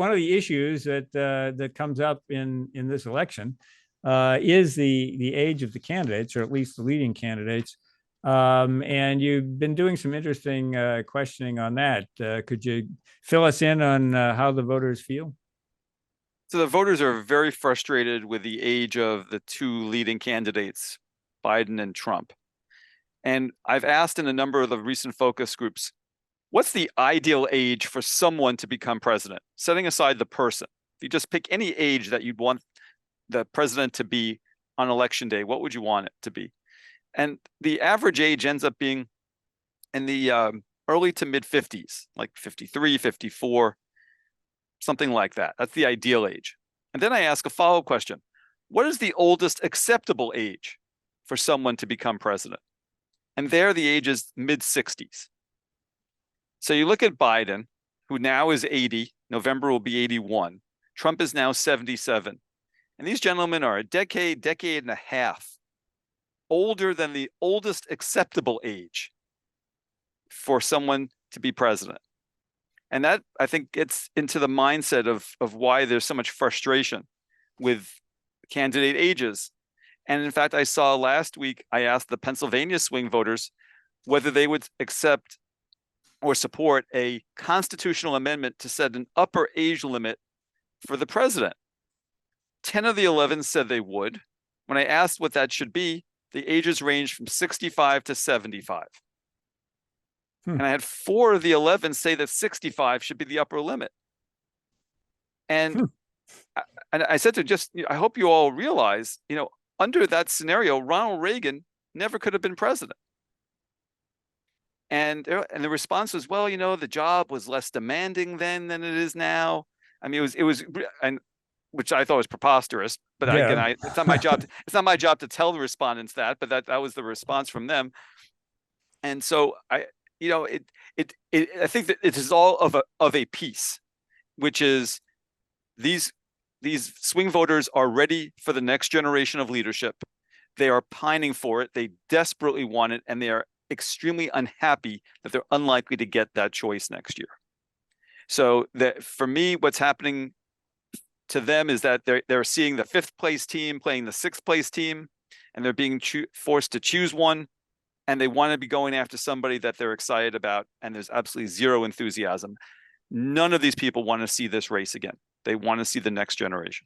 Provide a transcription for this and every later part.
one of the issues that comes up in this election is the age of the candidates, or at least the leading candidates. And you've been doing some interesting questioning on that. Could you fill us in on how the voters feel? So the voters are very frustrated with the age of the two leading candidates, Biden and Trump. And I've asked in a number of the recent focus groups, what's the ideal age for someone to become president? Setting aside the person. If you just pick any age that you'd want the president to be on election day, what would you want it to be? And the average age ends up being in the early to mid 50s, like 53, 54, something like that. That's the ideal age. And then I ask a follow-up question. What is the oldest acceptable age for someone to become president? And there the age is mid 60s. So you look at Biden, who now is 80, November will be 81. Trump is now 77. And these gentlemen are a decade and a half older than the oldest acceptable age for someone to be president. And that, I think, gets into the mindset of why there's so much frustration with candidate ages. And in fact, I saw last week, I asked the Pennsylvania swing voters whether they would accept or support a constitutional amendment to set an upper age limit for the president. 10 of the 11 said they would. When I asked what that should be, the ages ranged from 65 to 75. And I had 4 of the 11 say that 65 should be the upper limit. And I said to just, I hope you all realize, under that scenario, Ronald Reagan never could have been president. And the response was, well, the job was less demanding then than it is now. I mean, it was, and which I thought was preposterous. But yeah. Again, it's not my job. It's not my job to tell the respondents that. But that was the response from them. And so I think that it is all of a piece, which is these swing voters are ready for the next generation of leadership. They are pining for it. They desperately want it, and they are extremely unhappy that they're unlikely to get that choice next year. So that for me, what's happening to them is that they're seeing the 5th place team playing the 6th place team, and they're being forced to choose one. And they want to be going after somebody that they're excited about, and there's absolutely zero enthusiasm. None of these people want to see this race again. They want to see the next generation.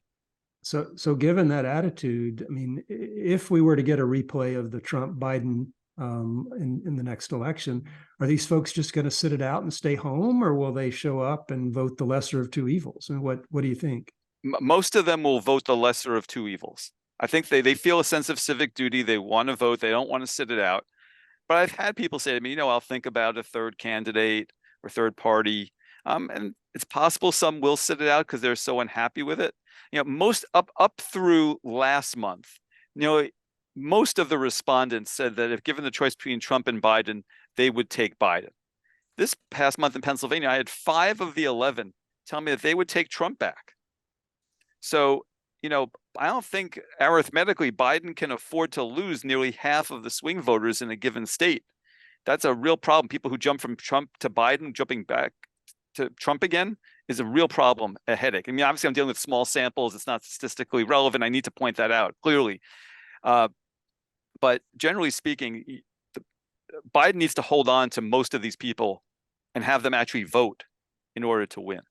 So given that attitude, I mean, if we were to get a replay of the Trump-Biden in the next election, are these folks just going to sit it out and stay home, or will they show up and vote the lesser of two evils? I mean, what do you think? Most of them will vote the lesser of two evils. I think they feel a sense of civic duty. They want to vote. They don't want to sit it out. But I've had people say to me, I'll think about a third candidate or third party. And it's possible some will sit it out because they're so unhappy with it. Most up through last month, most of the respondents said that if given the choice between Trump and Biden, they would take Biden. This past month in Pennsylvania, I had 5 of the 11 tell me that they would take Trump back. So, I don't think arithmetically Biden can afford to lose nearly half of the swing voters in a given state. That's a real problem. People who jump from Trump to Biden, jumping back to Trump again, is a real problem, a headache. I mean, obviously I'm dealing with small samples. It's not statistically relevant. I need to point that out clearly. But generally speaking, Biden needs to hold on to most of these people and have them actually vote in order to win.